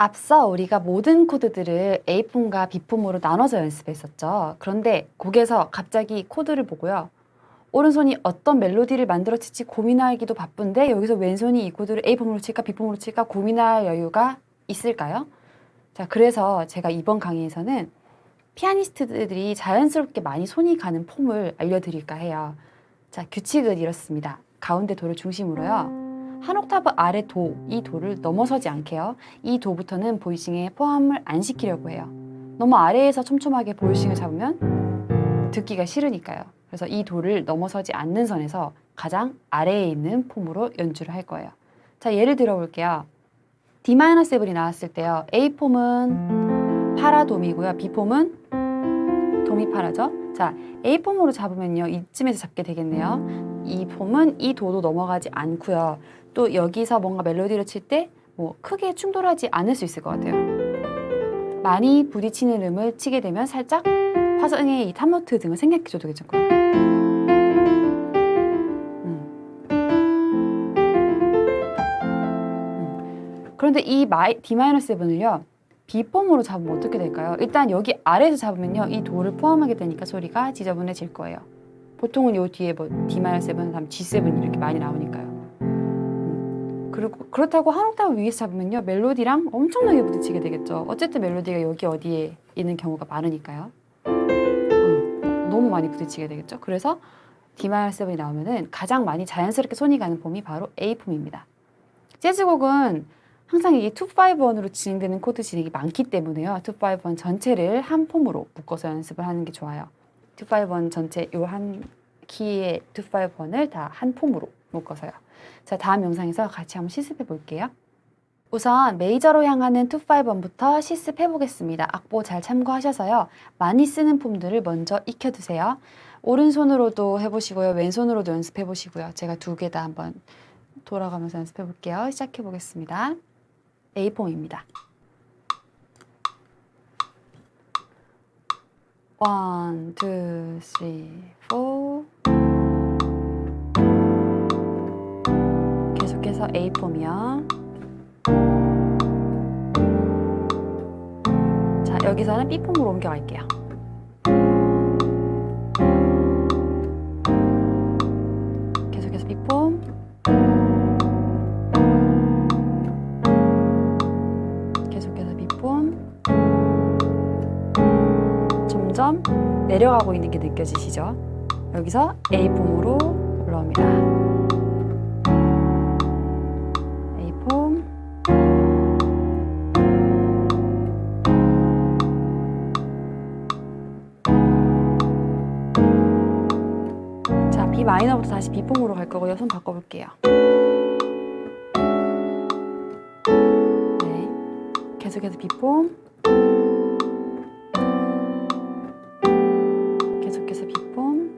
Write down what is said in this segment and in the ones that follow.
앞서 우리가 모든 코드들을 A폼과 B폼으로 나눠서 연습했었죠. 그런데 곡에서 갑자기 코드를 보고요. 오른손이 어떤 멜로디를 만들어 칠지 고민하기도 바쁜데 여기서 왼손이 이 코드를 A폼으로 칠까 B폼으로 칠까 고민할 여유가 있을까요? 자, 그래서 제가 이번 강의에서는 피아니스트들이 자연스럽게 많이 손이 가는 폼을 알려드릴까 해요. 자, 규칙은 이렇습니다. 가운데 도를 중심으로요. 한 옥타브 아래 도, 이 도를 넘어서지 않게요. 이 도부터는 보이싱에 포함을 안 시키려고 해요. 너무 아래에서 촘촘하게 보이싱을 잡으면 듣기가 싫으니까요. 그래서 이 도를 넘어서지 않는 선에서 가장 아래에 있는 폼으로 연주를 할 거예요. 자, 예를 들어 볼게요. D-7이 나왔을 때요. A폼은 파라돔이고요. B폼은 도미파라죠. 자, A폼으로 잡으면요. 이쯤에서 잡게 되겠네요. 이 폼은 이 도도 넘어가지 않고요. 또 여기서 뭔가 멜로디를 칠 때 뭐 크게 충돌하지 않을 수 있을 것 같아요. 많이 부딪히는 음을 치게 되면 살짝 화성의 이 탑노트 등을 생략해줘도 괜찮고요. 그런데 이 D-7을요. B폼으로 잡으면 어떻게 될까요? 일단 여기 아래에서 잡으면요. 이 도를 포함하게 되니까 소리가 지저분해질 거예요. 보통은 요 뒤에 뭐 D-7, 다음 G7 이렇게 많이 나오니까요. 그리고 그렇다고 한 옥타브 위에서 잡으면요. 멜로디랑 엄청나게 부딪히게 되겠죠. 어쨌든 멜로디가 여기 어디에 있는 경우가 많으니까요. 너무 많이 부딪히게 되겠죠. 그래서 D-7이 나오면은 가장 많이 자연스럽게 손이 가는 폼이 바로 A폼입니다. 재즈곡은 항상 이게 2-5-1으로 진행되는 코드 진행이 많기 때문에요. 2-5-1 전체를 한 폼으로 묶어서 연습을 하는 게 좋아요. 2-5-1 전체 요 한 키의 2-5-1을 다 한 폼으로 묶어서요. 자, 다음 영상에서 같이 한번 실습해 볼게요. 우선 메이저로 향하는 2-5-1부터 실습해 보겠습니다. 악보 잘 참고하셔서요. 많이 쓰는 폼들을 먼저 익혀두세요. 오른손으로도 해보시고요. 왼손으로도 연습해 보시고요. 제가 두 개 다 한번 돌아가면서 연습해 볼게요. 시작해 보겠습니다. A폼입니다. 1, 2, 3, 4 계속해서 A폼이요. 자, 여기서는 B폼으로 옮겨갈게요. 계속해서 B폼. 계속해서 B폼. 점점 내려가고 있는 게 느껴지시죠? 여기서 A폼으로 올라옵니다. A폼. 자, B 마이너부터 다시 B폼으로 갈 거고요. 손 바꿔볼게요. 네. 계속해서 B폼. 계속해서 B폼.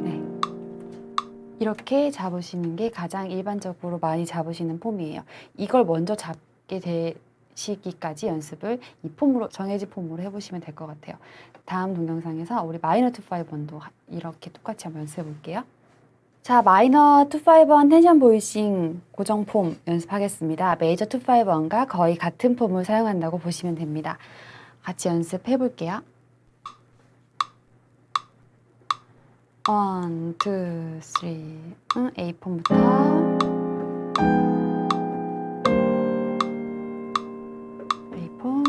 네. 이렇게 잡으시는 게 가장 일반적으로 많이 잡으시는 폼이에요. 이걸 먼저 잡게 되시기까지 연습을 이 폼으로, 정해진 폼으로 해보시면 될 것 같아요. 다음 동영상에서 우리 마이너 2-5-1도 이렇게 똑같이 한번 연습해 볼게요. 자, 마이너 2-5-1 텐션 보이싱 고정 폼 연습하겠습니다. 메이저 2-5-1과 거의 같은 폼을 사용한다고 보시면 됩니다. 같이 연습해 볼게요. 1, 2, 3 A폼부터 A폼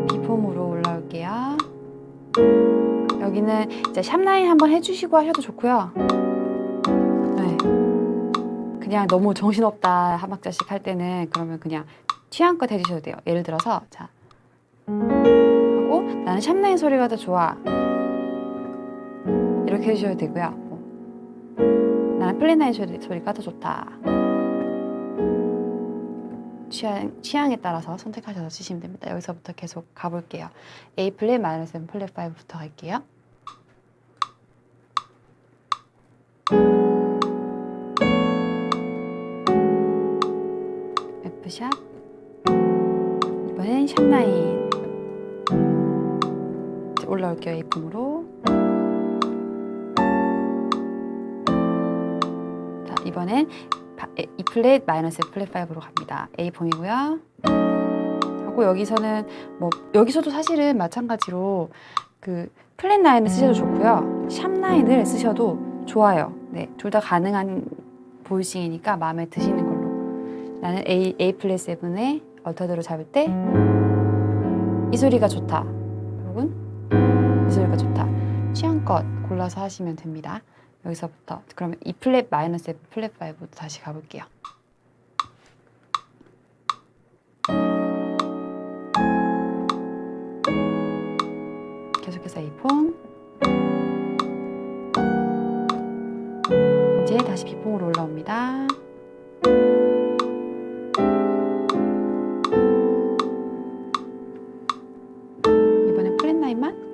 B폼으로 올라올게요. 여기는 이제 샵라인 한번 해주시고 하셔도 좋고요. 네. 그냥 너무 정신없다 한 박자씩 할 때는 그러면 그냥 취향껏 해주셔도 돼요. 예를 들어서 자 하고 나는 샵라인 소리가 더 좋아 이렇게 해주셔도 되고요. 나는 플랫라인 소리가 더 좋다. 취향에 따라서 선택하셔서 치시면 됩니다. 여기서부터 계속 가볼게요. A 플랫, 마이너스 7 플랫 5부터 갈게요. F샵. 이번엔 샵라인. 다시 올라올게요. A폼으로. 자, 이번엔 E 플랫 마이너스 F 플랫 5로 갑니다. A폼이고요. 하고 여기서는 뭐 여기서도 사실은 마찬가지로 그 플랫 9을 쓰셔도 좋고요. 샵 9을 쓰셔도 좋아요. 네, 둘 다 가능한 보이싱이니까 마음에 드시는 걸로. 나는 A 플랫 7에 얼터드로 잡을 때 이 소리가 좋다. 혹은 이 소리가 좋다. 취향껏 골라서 하시면 됩니다. 여기서부터 그러면 E 플랫 마이너스 F 플랫 5로 다시 가볼게요. 계속해서 A폼. 이제 다시 B폼으로 올라옵니다. 이번엔 플랫 9만.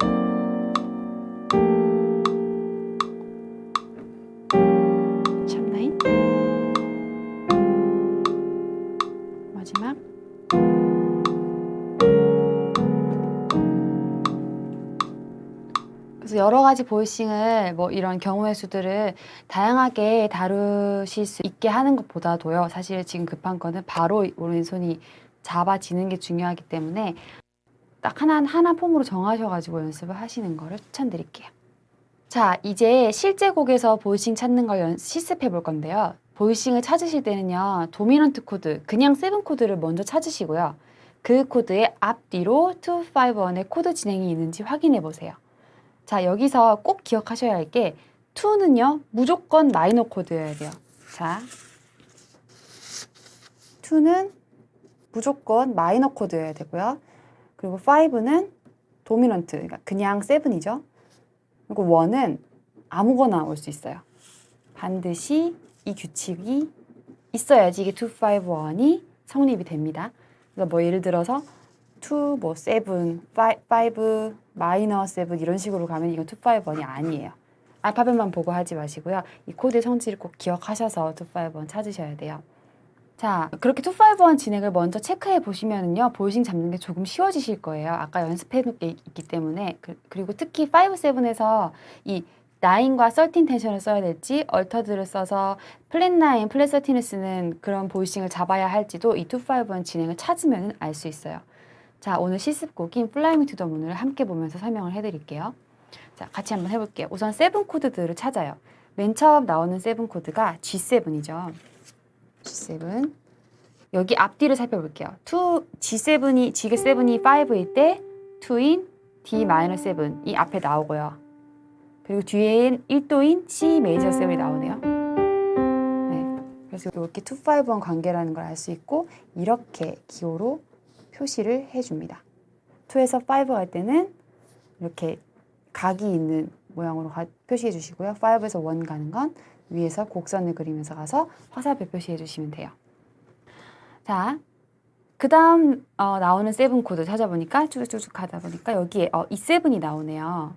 샵 9. 마지막. 그래서 여러 가지 보이싱을 뭐 이런 경우의 수들을 다양하게 다루실 수 있게 하는 것보다도요. 사실 지금 급한 거는 바로 오른손이 잡아지는 게 중요하기 때문에 딱 하나 폼으로 정하셔가지고 연습을 하시는 거를 추천드릴게요. 자, 이제 실제 곡에서 보이싱 찾는 걸 실습해 볼 건데요. 보이싱을 찾으실 때는요. 도미넌트 코드, 그냥 7 코드를 먼저 찾으시고요. 그 코드의 앞뒤로 2, 5, 1의 코드 진행이 있는지 확인해 보세요. 자, 여기서 꼭 기억하셔야 할 게 2는요. 무조건 마이너 코드여야 돼요. 자, 2는 무조건 마이너 코드여야 되고요. 그리고 5는 도미넌트, 그러니까 그냥 7이죠. 그리고 1은 아무거나 올 수 있어요. 반드시 이 규칙이 있어야지 이게 2, 5, 1이 성립이 됩니다. 그래서 뭐 예를 들어서 2, 뭐 7, 5, 마이너 7 이런 식으로 가면 이건 2, 5, 1이 아니에요. 알파벳만 보고 하지 마시고요. 이 코드의 성질을 꼭 기억하셔서 2, 5, 1 찾으셔야 돼요. 자, 그렇게 2, 5, 1 진행을 먼저 체크해 보시면은요, 보이싱 잡는 게 조금 쉬워지실 거예요. 아까 연습해 놓은 게 있기 때문에. 그리고 특히 5, 7에서 이 9과 13 텐션을 써야 될지, 얼터드를 써서 플랫 9, 플랫 13을 쓰는 그런 보이싱을 잡아야 할지도 이 2, 5, 1 진행을 찾으면 알 수 있어요. 자, 오늘 실습곡인 Fly Me to the Moon을 함께 보면서 설명을 해드릴게요. 자, 같이 한번 해볼게요. 우선 7 코드들을 찾아요. 맨 처음 나오는 7 코드가 G7이죠. G7. 여기 앞뒤를 살펴볼게요. G7이 5일 때 2인 D-7이 앞에 나오고요. 그리고 뒤엔 1도인 C 메이저 7이 나오네요. 네. 그래서 이렇게 2, 5, 1 관계라는 걸 알 수 있고 이렇게 기호로 표시를 해줍니다. 2에서 5 갈 때는 이렇게 각이 있는 모양으로 표시해 주시고요. 5에서 1 가는 건 위에서 곡선을 그리면서 가서 화살표 표시해 주시면 돼요. 자, 그 다음 나오는 7 코드 찾아보니까 쭉쭉쭉 하다 보니까 여기에 E7이 나오네요.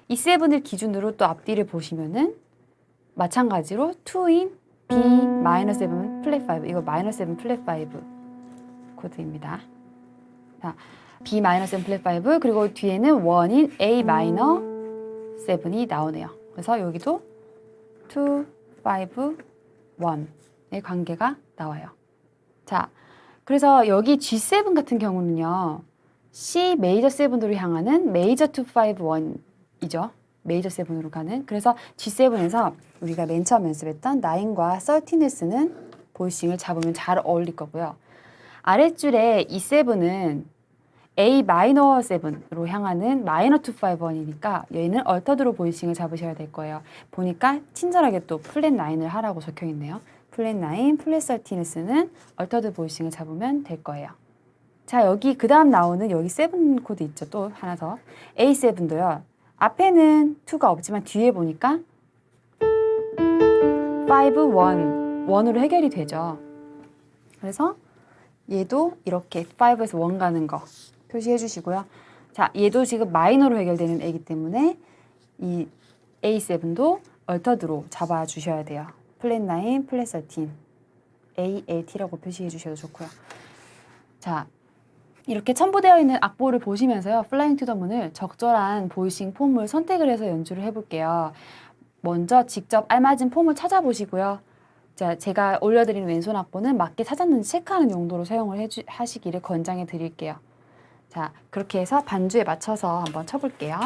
E7을 기준으로 또 앞뒤를 보시면은 마찬가지로 2인 B-7 플랫 5 이거 -7 플랫 5 코드입니다. 자, B-7 플랫 5 그리고 뒤에는 1인 A-7이 나오네요. 그래서 여기도 2, 5, 1의 관계가 나와요. 자, 그래서 여기 G7 같은 경우는요. C 메이저 7으로 향하는 메이저 2, 5, 1이죠. 메이저 7으로 가는. 그래서 G7에서 우리가 맨 처음 연습했던 9과 13을 쓰는 보이싱을 잡으면 잘 어울릴 거고요. 아랫줄에 E7은 A 마이너 7으로 향하는 마이너 2, 5, 1이니까 얘는 얼터드로 보이싱을 잡으셔야 될 거예요. 보니까 친절하게 또 플랫 9을 하라고 적혀 있네요. 플랫 9, 플랫 13을 쓰는 얼터드 보이싱을 잡으면 될 거예요. 자, 여기 그 다음 나오는 여기 7 코드 있죠. 또 하나 더. A7도요. 앞에는 2가 없지만 뒤에 보니까 5, 1으로 해결이 되죠. 그래서 얘도 이렇게 5에서 1 가는 거 표시해 주시고요. 자, 얘도 지금 마이너로 해결되는 애기 때문에 이 A7도 얼터드로 잡아 주셔야 돼요. 플랫 9, 플랫 13, ALT라고 표시해 주셔도 좋고요. 자, 이렇게 첨부되어 있는 악보를 보시면서요. 플라잉 투 더 문을 적절한 보이싱 폼을 선택을 해서 연주를 해볼게요. 먼저 직접 알맞은 폼을 찾아보시고요. 자, 제가 올려드리는 왼손 악보는 맞게 찾았는지 체크하는 용도로 사용을 하시기를 권장해 드릴게요. 자, 그렇게 해서 반주에 맞춰서 한번 쳐볼게요.